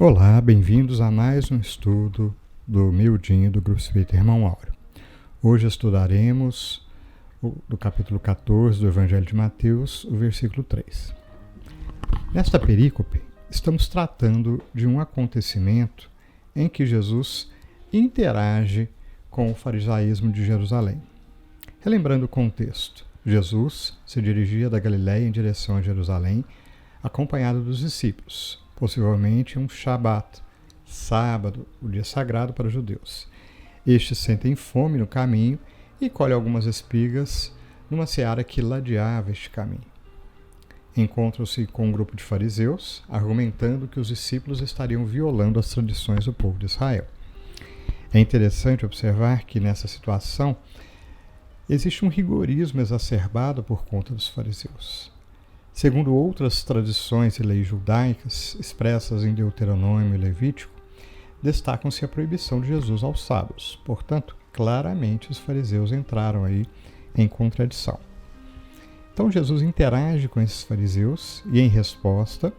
Olá, bem-vindos a mais um estudo do miudinho do Grupo Espírita Irmão Áureo. Hoje estudaremos do capítulo 14 do Evangelho de Mateus, o versículo 3. Nesta perícope, estamos tratando de um acontecimento em que Jesus interage com o farisaísmo de Jerusalém. Relembrando o contexto, Jesus se dirigia da Galiléia em direção a Jerusalém, acompanhado dos discípulos, possivelmente um Shabat, sábado, o dia sagrado para os judeus. Estes sentem fome no caminho e colhem algumas espigas numa seara que ladeava este caminho. Encontram-se com um grupo de fariseus, argumentando que os discípulos estariam violando as tradições do povo de Israel. É interessante observar que nessa situação existe um rigorismo exacerbado por conta dos fariseus. Segundo outras tradições e leis judaicas, expressas em Deuteronômio e Levítico, destacam-se a proibição de Jesus aos sábados. Portanto, claramente os fariseus entraram aí em contradição. Então Jesus interage com esses fariseus e em resposta,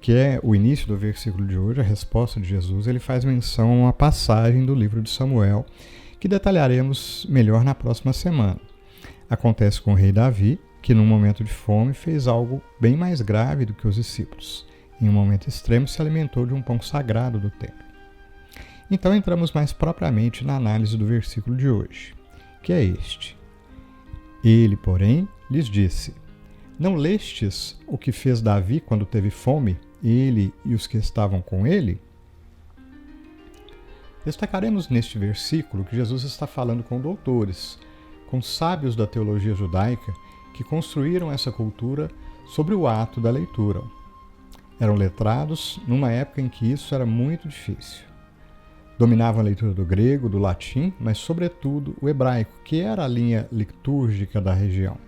que é o início do versículo de hoje, a resposta de Jesus, ele faz menção a uma passagem do livro de Samuel, que detalharemos melhor na próxima semana. Acontece com o rei Davi, que num momento de fome fez algo bem mais grave do que os discípulos. Em um momento extremo se alimentou de um pão sagrado do templo. Então entramos mais propriamente na análise do versículo de hoje, que é este. Ele, porém, lhes disse: Não lestes o que fez Davi quando teve fome, ele e os que estavam com ele? Destacaremos neste versículo que Jesus está falando com doutores, com sábios da teologia judaica, que construíram essa cultura sobre o ato da leitura. Eram letrados numa época em que isso era muito difícil. Dominavam a leitura do grego, do latim, mas sobretudo o hebraico, que era a linha litúrgica da região.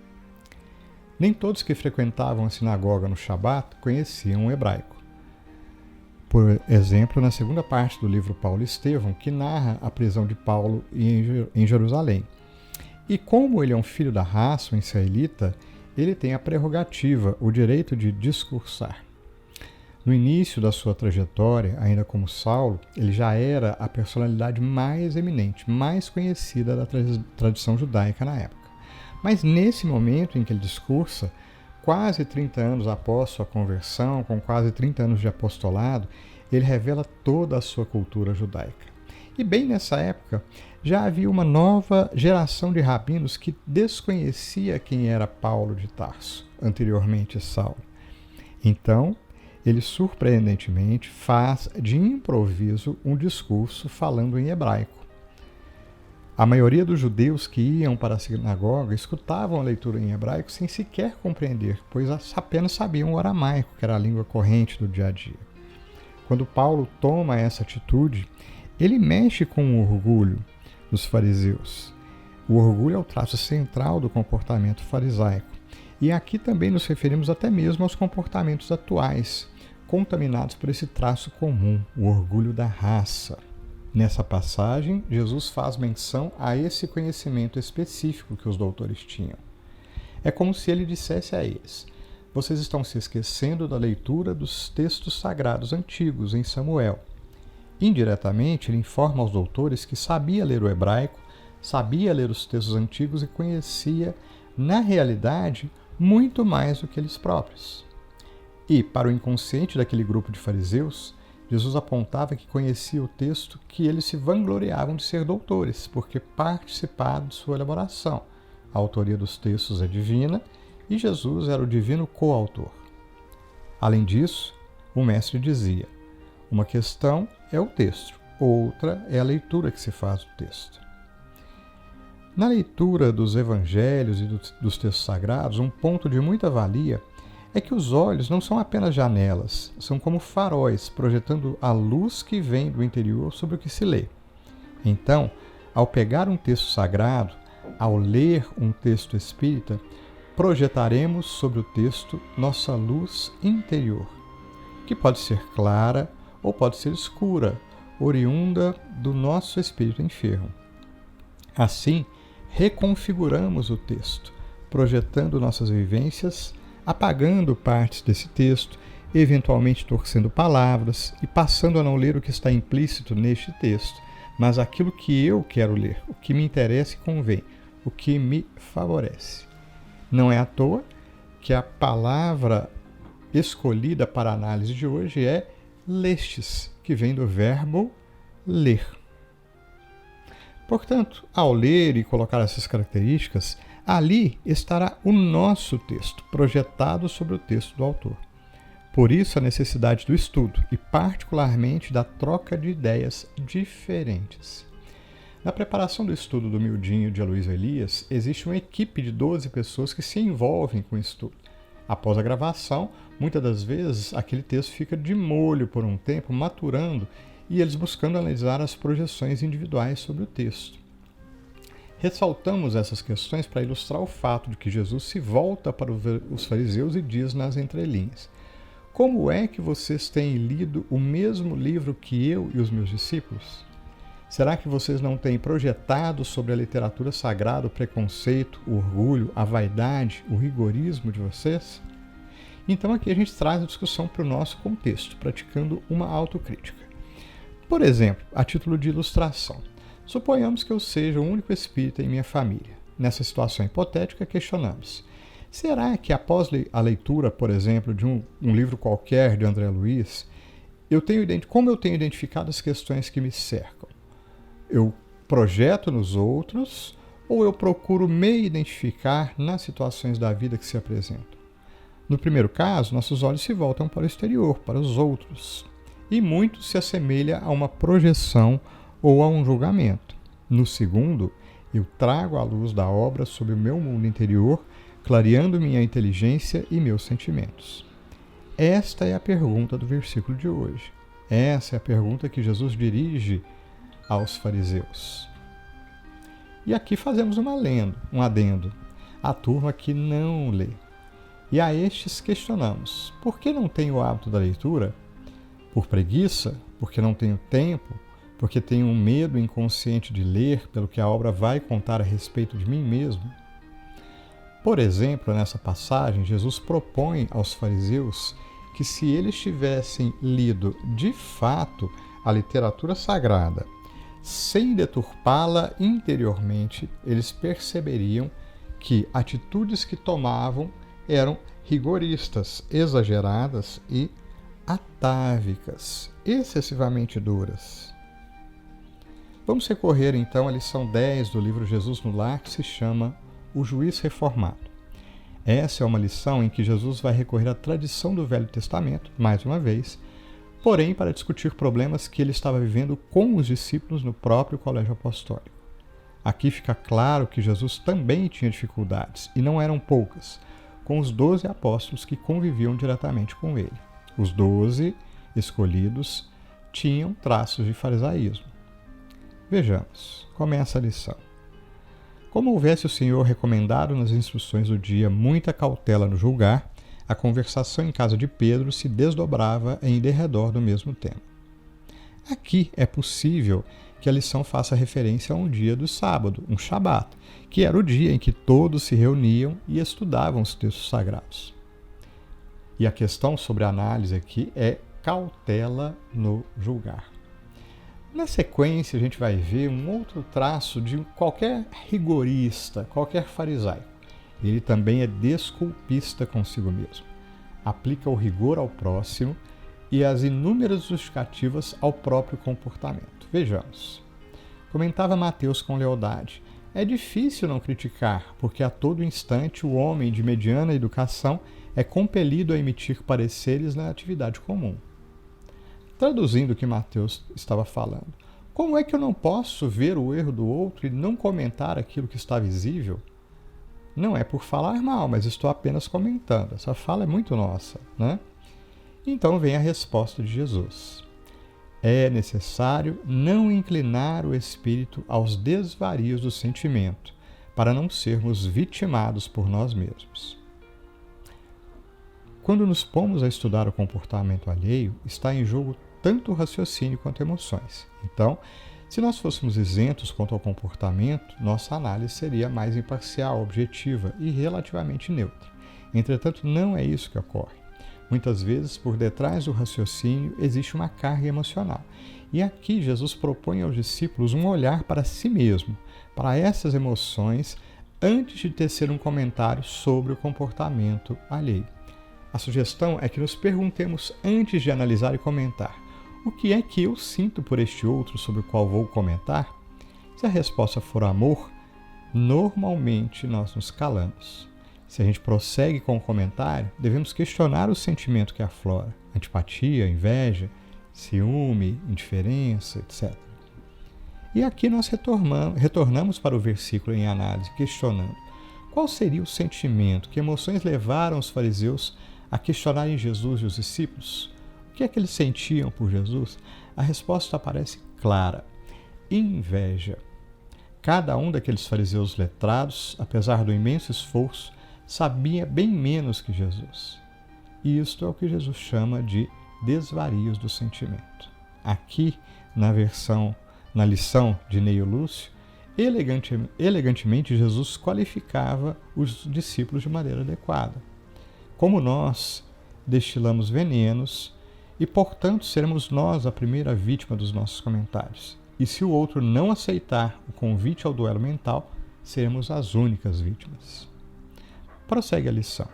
Nem todos que frequentavam a sinagoga no Shabat conheciam o hebraico. Por exemplo, na segunda parte do livro Paulo e Estevão, que narra a prisão de Paulo em Jerusalém. E como ele é um filho da raça, um israelita, ele tem a prerrogativa, o direito de discursar. No início da sua trajetória, ainda como Saulo, ele já era a personalidade mais eminente, mais conhecida da tradição judaica na época. Mas nesse momento em que ele discursa, quase 30 anos após sua conversão, com quase 30 anos de apostolado, ele revela toda a sua cultura judaica. E bem nessa época, já havia uma nova geração de rabinos que desconhecia quem era Paulo de Tarso, anteriormente Saulo. Então, ele surpreendentemente faz de improviso um discurso falando em hebraico. A maioria dos judeus que iam para a sinagoga escutavam a leitura em hebraico sem sequer compreender, pois apenas sabiam o aramaico, que era a língua corrente do dia a dia. Quando Paulo toma essa atitude, ele mexe com o orgulho dos fariseus. O orgulho é o traço central do comportamento farisaico. E aqui também nos referimos até mesmo aos comportamentos atuais, contaminados por esse traço comum, o orgulho da raça. Nessa passagem, Jesus faz menção a esse conhecimento específico que os doutores tinham. É como se ele dissesse a eles: vocês estão se esquecendo da leitura dos textos sagrados antigos em Samuel. Indiretamente, ele informa aos doutores que sabia ler o hebraico, sabia ler os textos antigos e conhecia, na realidade, muito mais do que eles próprios. E, para o inconsciente daquele grupo de fariseus, Jesus apontava que conhecia o texto que eles se vangloriavam de ser doutores, porque participaram de sua elaboração. A autoria dos textos é divina e Jesus era o divino coautor. Além disso, o mestre dizia: uma questão é o texto, outra é a leitura que se faz do texto. Na leitura dos evangelhos e dos textos sagrados, um ponto de muita valia é que os olhos não são apenas janelas, são como faróis, projetando a luz que vem do interior sobre o que se lê. Então, ao pegar um texto sagrado, ao ler um texto espírita, projetaremos sobre o texto nossa luz interior, que pode ser clara ou pode ser escura, oriunda do nosso espírito enfermo. Assim, reconfiguramos o texto, projetando nossas vivências, apagando partes desse texto, eventualmente torcendo palavras e passando a não ler o que está implícito neste texto, mas aquilo que eu quero ler, o que me interessa e convém, o que me favorece. Não é à toa que a palavra escolhida para a análise de hoje é lestes, que vem do verbo ler. Portanto, ao ler e colocar essas características, ali estará o nosso texto, projetado sobre o texto do autor. Por isso, a necessidade do estudo e, particularmente, da troca de ideias diferentes. Na preparação do estudo do Miudinho de Aloysio Elias, existe uma equipe de 12 pessoas que se envolvem com o estudo. Após a gravação, muitas das vezes, aquele texto fica de molho por um tempo, maturando, e eles buscando analisar as projeções individuais sobre o texto. Ressaltamos essas questões para ilustrar o fato de que Jesus se volta para os fariseus e diz nas entrelinhas: como é que vocês têm lido o mesmo livro que eu e os meus discípulos? Será que vocês não têm projetado sobre a literatura sagrada o preconceito, o orgulho, a vaidade, o rigorismo de vocês? Então aqui a gente traz a discussão para o nosso contexto, praticando uma autocrítica. Por exemplo, a título de ilustração, suponhamos que eu seja o único espírita em minha família. Nessa situação hipotética, questionamos: será que após a leitura, por exemplo, de um livro qualquer de André Luiz, como eu tenho identificado as questões que me cercam? Eu projeto nos outros ou eu procuro me identificar nas situações da vida que se apresentam? No primeiro caso, nossos olhos se voltam para o exterior, para os outros, e muito se assemelha a uma projeção ou a um julgamento. No segundo, eu trago a luz da obra sobre o meu mundo interior, clareando minha inteligência e meus sentimentos. Esta é a pergunta do versículo de hoje. Essa é a pergunta que Jesus dirige aos fariseus. E aqui fazemos um adendo. A turma que não lê. E a estes questionamos: por que não tenho o hábito da leitura? Por preguiça? Porque não tenho tempo? Porque tenho um medo inconsciente de ler pelo que a obra vai contar a respeito de mim mesmo? Por exemplo, nessa passagem, Jesus propõe aos fariseus que, se eles tivessem lido de fato a literatura sagrada, sem deturpá-la interiormente, eles perceberiam que atitudes que tomavam eram rigoristas, exageradas e atávicas, excessivamente duras. Vamos recorrer então à lição 10 do livro Jesus no Lar, que se chama O Juiz Reformado. Essa é uma lição em que Jesus vai recorrer à tradição do Velho Testamento, mais uma vez, porém para discutir problemas que ele estava vivendo com os discípulos no próprio colégio apostólico. Aqui fica claro que Jesus também tinha dificuldades, e não eram poucas, com os 12 apóstolos que conviviam diretamente com ele. Os 12 escolhidos tinham traços de farisaísmo. Vejamos, começa a lição. Como houvesse o Senhor recomendado nas instruções do dia muita cautela no julgar, a conversação em casa de Pedro se desdobrava em derredor do mesmo tema. Aqui é possível que a lição faça referência a um dia do sábado, um Shabat, que era o dia em que todos se reuniam e estudavam os textos sagrados. E a questão sobre a análise aqui é cautela no julgar. Na sequência, a gente vai ver um outro traço de qualquer rigorista, qualquer farisaico. Ele também é desculpista consigo mesmo. Aplica o rigor ao próximo e as inúmeras justificativas ao próprio comportamento. Vejamos. Comentava Mateus com lealdade: é difícil não criticar, porque a todo instante o homem de mediana educação é compelido a emitir pareceres na atividade comum. Traduzindo o que Mateus estava falando: como é que eu não posso ver o erro do outro e não comentar aquilo que está visível? Não é por falar mal, mas estou apenas comentando. Essa fala é muito nossa, né? Então vem a resposta de Jesus. É necessário não inclinar o espírito aos desvarios do sentimento, para não sermos vitimados por nós mesmos. Quando nos pomos a estudar o comportamento alheio, está em jogo tanto o raciocínio quanto emoções. Então, se nós fôssemos isentos quanto ao comportamento, nossa análise seria mais imparcial, objetiva e relativamente neutra. Entretanto, não é isso que ocorre. Muitas vezes, por detrás do raciocínio, existe uma carga emocional. E aqui Jesus propõe aos discípulos um olhar para si mesmo, para essas emoções, antes de tecer um comentário sobre o comportamento alheio. A sugestão é que nos perguntemos antes de analisar e comentar: o que é que eu sinto por este outro sobre o qual vou comentar? Se a resposta for amor, normalmente nós nos calamos. Se a gente prossegue com o comentário, devemos questionar o sentimento que aflora: antipatia, inveja, ciúme, indiferença, etc. E aqui nós retornamos para o versículo em análise, questionando: qual seria o sentimento, que emoções levaram os fariseus a questionarem Jesus e os discípulos? O que é que eles sentiam por Jesus? A resposta parece clara: inveja. Cada um daqueles fariseus letrados, apesar do imenso esforço, sabia bem menos que Jesus. E isto é o que Jesus chama de desvarios do sentimento. Aqui, na lição de Neio Lúcio, elegantemente Jesus qualificava os discípulos de maneira adequada. Como nós destilamos venenos e, portanto, seremos nós a primeira vítima dos nossos comentários. E se o outro não aceitar o convite ao duelo mental, seremos as únicas vítimas. Prossegue a lição.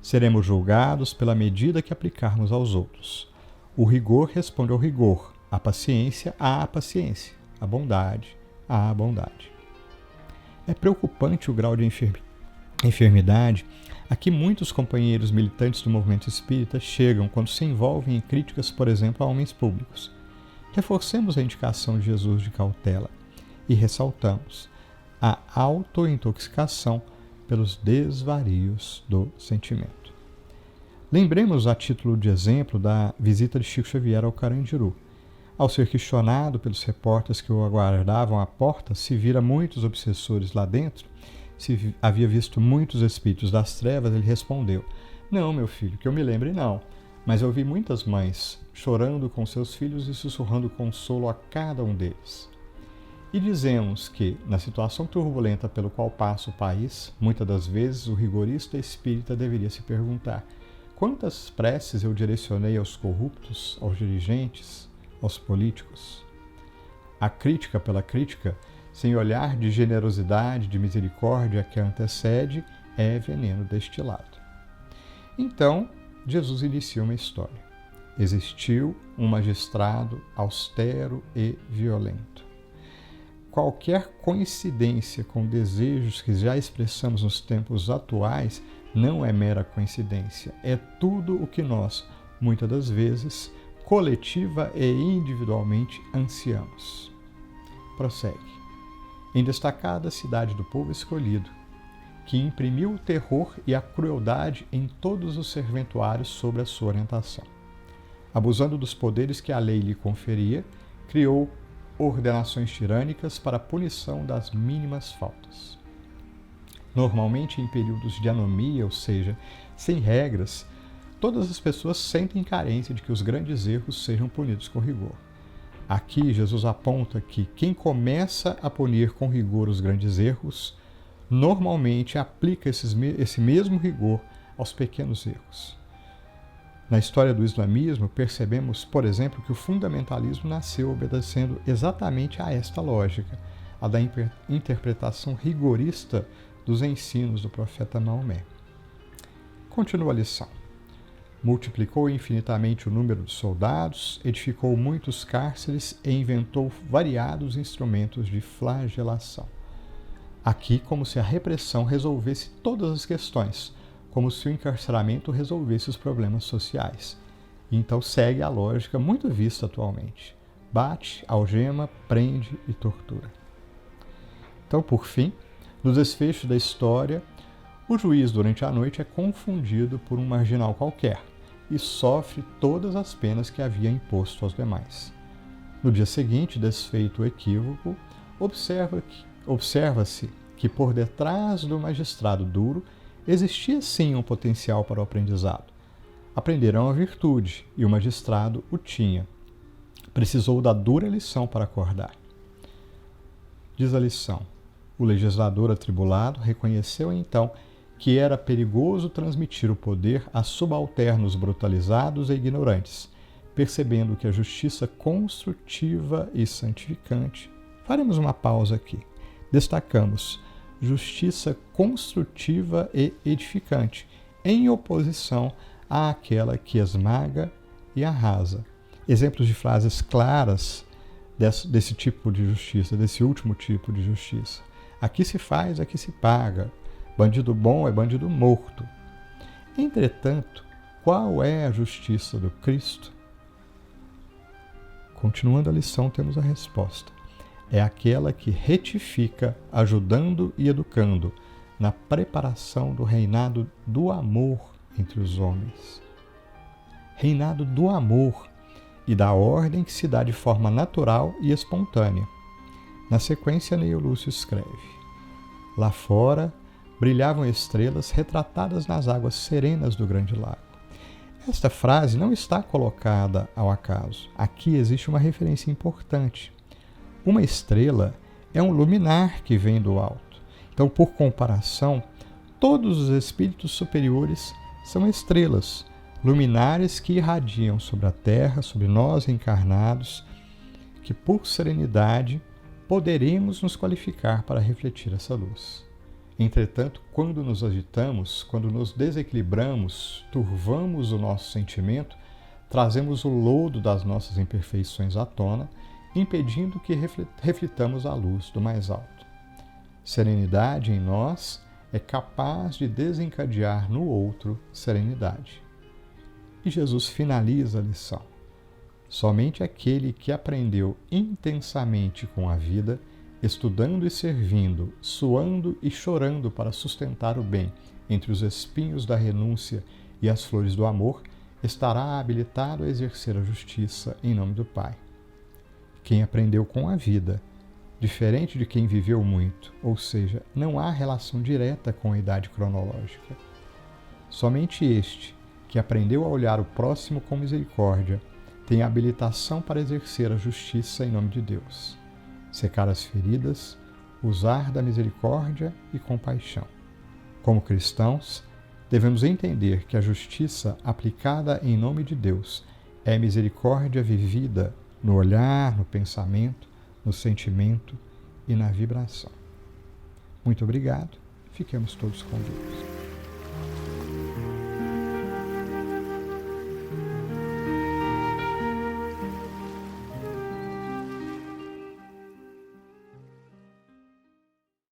Seremos julgados pela medida que aplicarmos aos outros. O rigor responde ao rigor, a paciência à paciência, a bondade à bondade. É preocupante o grau de enfermidade a que muitos companheiros militantes do movimento espírita chegam quando se envolvem em críticas, por exemplo, a homens públicos. Reforcemos a indicação de Jesus de cautela e ressaltamos a autointoxicação pelos desvarios do sentimento. Lembremos a título de exemplo da visita de Chico Xavier ao Carandiru. Ao ser questionado pelos repórteres que o aguardavam à porta se vira muitos obsessores lá dentro, se havia visto muitos espíritos das trevas, ele respondeu: não, meu filho, que eu me lembre não, mas eu vi muitas mães chorando com seus filhos e sussurrando consolo a cada um deles. E dizemos que, na situação turbulenta pelo qual passa o país, muitas das vezes o rigorista espírita deveria se perguntar: quantas preces eu direcionei aos corruptos, aos dirigentes, aos políticos? A crítica pela crítica, sem olhar de generosidade, de misericórdia que a antecede, é veneno destilado. Então, Jesus inicia uma história. Existiu um magistrado austero e violento. Qualquer coincidência com desejos que já expressamos nos tempos atuais não é mera coincidência, é tudo o que nós, muitas das vezes, coletiva e individualmente ansiamos. Prossegue. Em destacada cidade do povo escolhido, que imprimiu o terror e a crueldade em todos os serventuários sob a sua orientação. Abusando dos poderes que a lei lhe conferia, criou ordenações tirânicas para a punição das mínimas faltas. Normalmente em períodos de anomia, ou seja, sem regras, todas as pessoas sentem carência de que os grandes erros sejam punidos com rigor. Aqui, Jesus aponta que quem começa a punir com rigor os grandes erros, normalmente aplica esse mesmo rigor aos pequenos erros. Na história do islamismo, percebemos, por exemplo, que o fundamentalismo nasceu obedecendo exatamente a esta lógica, a da interpretação rigorista dos ensinos do profeta Maomé. Continua a lição. Multiplicou infinitamente o número de soldados, edificou muitos cárceres e inventou variados instrumentos de flagelação. Aqui, como se a repressão resolvesse todas as questões, como se o encarceramento resolvesse os problemas sociais. E então segue a lógica muito vista atualmente. Bate, algema, prende e tortura. Então, por fim, no desfecho da história, o juiz, durante a noite, é confundido por um marginal qualquer e sofre todas as penas que havia imposto aos demais. No dia seguinte, desfeito o equívoco, observa-se que por detrás do magistrado duro existia sim um potencial para o aprendizado. Aprenderão a virtude e o magistrado o tinha. Precisou da dura lição para acordar. Diz a lição: o legislador atribulado reconheceu então que era perigoso transmitir o poder a subalternos brutalizados e ignorantes, percebendo que a justiça construtiva e santificante. Faremos uma pausa aqui. Destacamos justiça construtiva e edificante, em oposição àquela que esmaga e arrasa. Exemplos de frases claras desse tipo de justiça, desse último tipo de justiça. Aqui se faz, aqui se paga. Bandido bom é bandido morto. Entretanto, qual é a justiça do Cristo? Continuando a lição, temos a resposta. É aquela que retifica, ajudando e educando na preparação do reinado do amor entre os homens. Reinado do amor e da ordem que se dá de forma natural e espontânea. Na sequência, Neio Lúcio escreve: lá fora brilhavam estrelas retratadas nas águas serenas do grande lago. Esta frase não está colocada ao acaso. Aqui existe uma referência importante. Uma estrela é um luminar que vem do alto. Então, por comparação, todos os espíritos superiores são estrelas, luminares que irradiam sobre a Terra, sobre nós encarnados, que por serenidade poderemos nos qualificar para refletir essa luz. Entretanto, quando nos agitamos, quando nos desequilibramos, turvamos o nosso sentimento, trazemos o lodo das nossas imperfeições à tona, impedindo que reflitamos a luz do mais alto. Serenidade em nós é capaz de desencadear no outro serenidade. E Jesus finaliza a lição. Somente aquele que aprendeu intensamente com a vida, estudando e servindo, suando e chorando para sustentar o bem entre os espinhos da renúncia e as flores do amor, estará habilitado a exercer a justiça em nome do Pai. Quem aprendeu com a vida, diferente de quem viveu muito, ou seja, não há relação direta com a idade cronológica. Somente este, que aprendeu a olhar o próximo com misericórdia, tem habilitação para exercer a justiça em nome de Deus, secar as feridas, usar da misericórdia e compaixão. Como cristãos, devemos entender que a justiça aplicada em nome de Deus é misericórdia vivida no olhar, no pensamento, no sentimento e na vibração. Muito obrigado. Fiquemos todos com Deus.